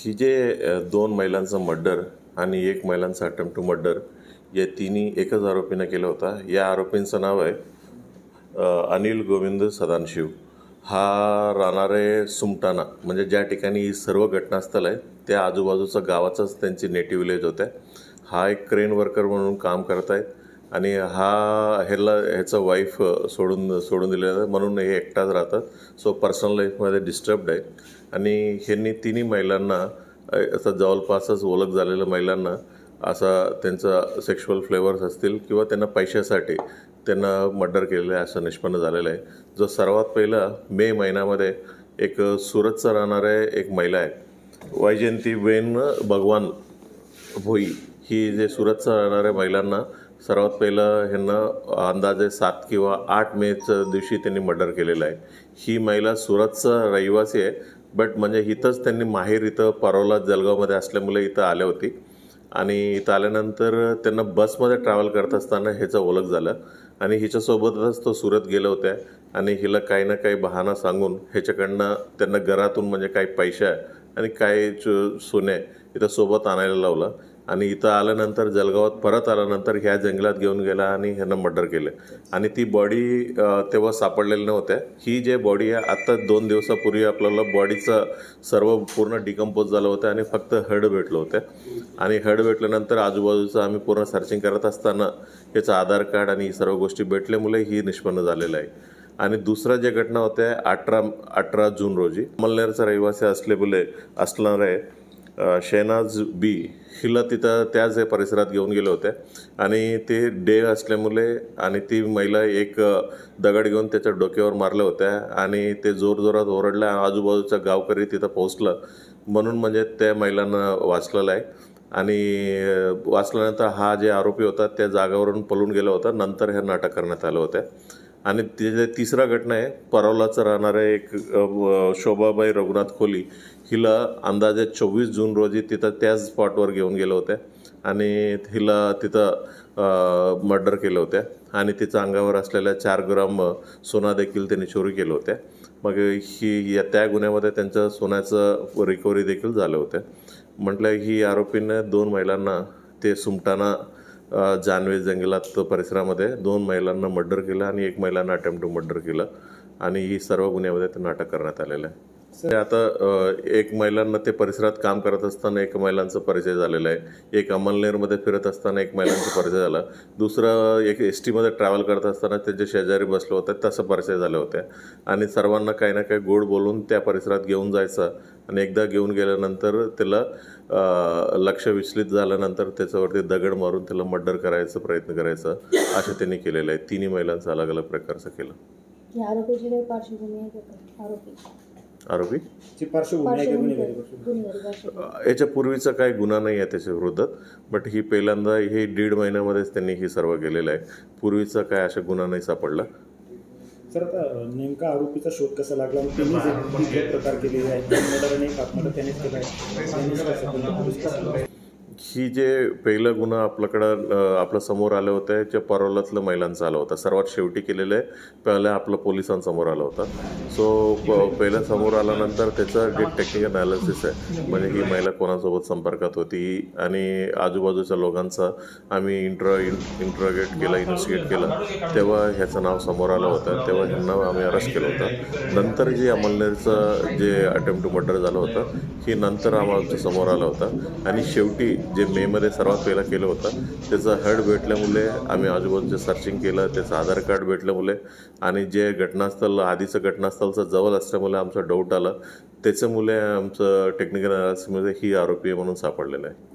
ही जे दोन महिलांचा मर्डर आणि एक महिलांचा अटेम्प्ट टू मर्डर या तिन्ही एकच आरोपीनं केला होता. या आरोपींचं नाव आहे अनिल गोविंद सदानशिव. हा राहणारे सुमटाणा, म्हणजे ज्या ठिकाणी ही सर्व घटनास्थळ आहे त्या आजूबाजूचा गावाचाच त्यांची नेटिव्ह विलेज होते. हा एक क्रेन वर्कर म्हणून काम करत आहेत आणि ह्याचा वाईफ सोडून दिलेला आहे, म्हणून हे एकटाच राहतात. सो पर्सनल लाईफमध्ये डिस्टर्ब्ड आहे. आणि ह्यांनी तिन्ही महिलांना असं जवळपासच ओळख झालेल्या महिलांना असा त्यांचा सेक्शुअल फ्लेवर्स असतील किंवा त्यांना पैशासाठी त्यांना मर्डर केलेलं आहे असं निष्पन्न झालेलं आहे. जो सर्वात पहिला मे महिन्यामध्ये एक सुरतचा राहणारे एक महिला आहे वैजयंतीबेन भगवान भोई. ही जे सुरतचा राहणाऱ्या महिलांना सर्वात पहिलं ह्यांना अंदाजे 7 किंवा 8 मेच्या दिवशी त्यांनी मर्डर केलेलं आहे. ही महिला सुरतचा रहिवासी आहे, बट म्हणजे इथंच त्यांनी माहेर इथं परोला जळगावमध्ये असल्यामुळे इथं आल्या होती. आणि इथं आल्यानंतर त्यांना बसमध्ये ट्रॅव्हल करत असताना ह्याचं ओळख झालं आणि हिच्यासोबतच तो सुरत गेल्या होत्या. आणि हिला काही ना काही बहाणा सांगून ह्याच्याकडनं त्यांना घरातून म्हणजे काही पैसा आणि काही सोने इथं सोबत आणायला लावलं. आणि इथं आल्यानंतर जळगावात परत आल्यानंतर ह्या जंगलात घेऊन गेला आणि ह्यांना मर्डर केलं. आणि ती बॉडी तेव्हा सापडलेली नव्हत्या. ही जे बॉडी आहे आत्ता 2 दिवसापूर्वी आपल्याला बॉडीचं सर्व पूर्ण डिकम्पोज झालं होतं आणि फक्त हेड भेटलं होतं. आणि हेड भेटल्यानंतर आजूबाजूचं आम्ही पूर्ण सर्चिंग करत असताना याचं आधार कार्ड आणि ही सर्व गोष्टी भेटल्यामुळे ही निष्पन्न झालेलं आहे. आणि दुसरा जे घटना होत्या 18 जून रोजी अमळनेरचा रहिवासी असणार आहे शेहनाज बी. हिला तिथं त्याच परिसरात घेऊन गेले होते आणि ते डे असल्यामुळे आणि ती महिला एक दगड घेऊन त्याच्या डोक्यावर मारल्या होत्या आणि ते जोरजोरात ओरडल्या. आजूबाजूचा गावकरी तिथं पोहोचलं म्हणून म्हणजे त्या महिलांना वाचलेलं आहे. आणि वाचल्यानंतर हा जे आरोपी होता त्या जागावरून पळून गेला होता. नंतर ह्यांना अटक करण्यात आलं होतं. आणि तिसरा घटना आहे परोलाचं राहणारे एक शोभाबाई रघुनाथ खोली. हिला अंदाजे 24 जून रोजी तिथं त्याच स्पॉटवर घेऊन गेलं होत्या आणि हिला तिथं मर्डर केलं होत्या. आणि तिच्या अंगावर असलेल्या 4 ग्राम सोना देखील त्यांनी चोरी केलं होत्या. मग त्या गुन्ह्यामध्ये त्यांचं सोन्याचं रिकव्हरी देखील झालं होतं. म्हटलं ही आरोपीने 2 महिलांना ते सुमटाणा जानवे जंगलात परिसरामध्ये 2 महिलांना मर्डर केलं आणि 1 महिलांना अटेम्प्ट टू मर्डर केलं. आणि ही सर्व गुन्ह्यामध्ये त्यांना अटक करण्यात आलेलं आहे. आता 1 महिलांना ते परिसरात काम करत असताना 1 महिलांचा परिचय झालेला आहे. एक अमळनेरमध्ये फिरत असताना 1 महिलांचा परिचय झाला. दुसरं एक STमध्ये ट्रॅव्हल करत असताना त्यांचे शेजारी बसले होते तसं परिचय झाले होते. आणि सर्वांना काही ना काही गोड बोलून त्या परिसरात घेऊन जायचं आणि एकदा घेऊन गेल्यानंतर त्याला लक्ष विचलित झाल्यानंतर त्याच्यावरती दगड मारून त्याला मर्डर करायचा प्रयत्न करायचा असं त्यांनी केलेलं आहे. तिन्ही महिलांचं अलग अलग प्रकारचं केलं. आरोपी याच्या पूर्वीचा काही गुन्हा नाही आहे त्याच्या विरोधात, बट ही पहिल्यांदा हे 1.5 महिन्यामध्येच त्यांनी ही सर्व केलेलं आहे. पूर्वीचा काय असा गुन्हा नाही सापडला. सर आता नेमका आरोपीचा शोध कसा लागला? प्रकार केलेले आहेत ही जे पहिलं गुन्हा आपल्या समोर आलं होतं त्या परोलातलं महिलांचा आला होता. सर्वात शेवटी केलेलं आहे पहिलं आपलं पोलिसांसमोर आला होता. सो पहिलं समोर आल्यानंतर त्याचं जे टेक्निकल ॲनालिसिस आहे म्हणजे ही महिला कोणासोबत संपर्कात होती आणि आजूबाजूच्या लोकांचा आम्ही इंट्रोगेट केला, इन्व्हेस्टिगेट केलं, तेव्हा ह्याचं नाव समोर आलं होतं. तेव्हा ह्यांना आम्ही अरेस्ट केलं होतं. नंतर जे अमळनेरचं जे अटेम्प्ट टू मर्डर झालं होतं ही नंतर आम्हाला समोर आलं होतं. आणि शेवटी जे मेमध्ये सर्वात पहिला केलं होतं त्याचं हेड भेटल्यामुळे आम्ही आजूबाजूचं सर्चिंग केलं, त्याचं आधार कार्ड भेटल्यामुळे आणि जे घटनास्थळ आधीचं घटनास्थळचं जवळ असल्यामुळे आमचा डाऊट आला. त्याच्यामुळे आमचं टेक्निकल अनालिसिसमध्ये ही आरोपी म्हणून सापडलेलं आहे.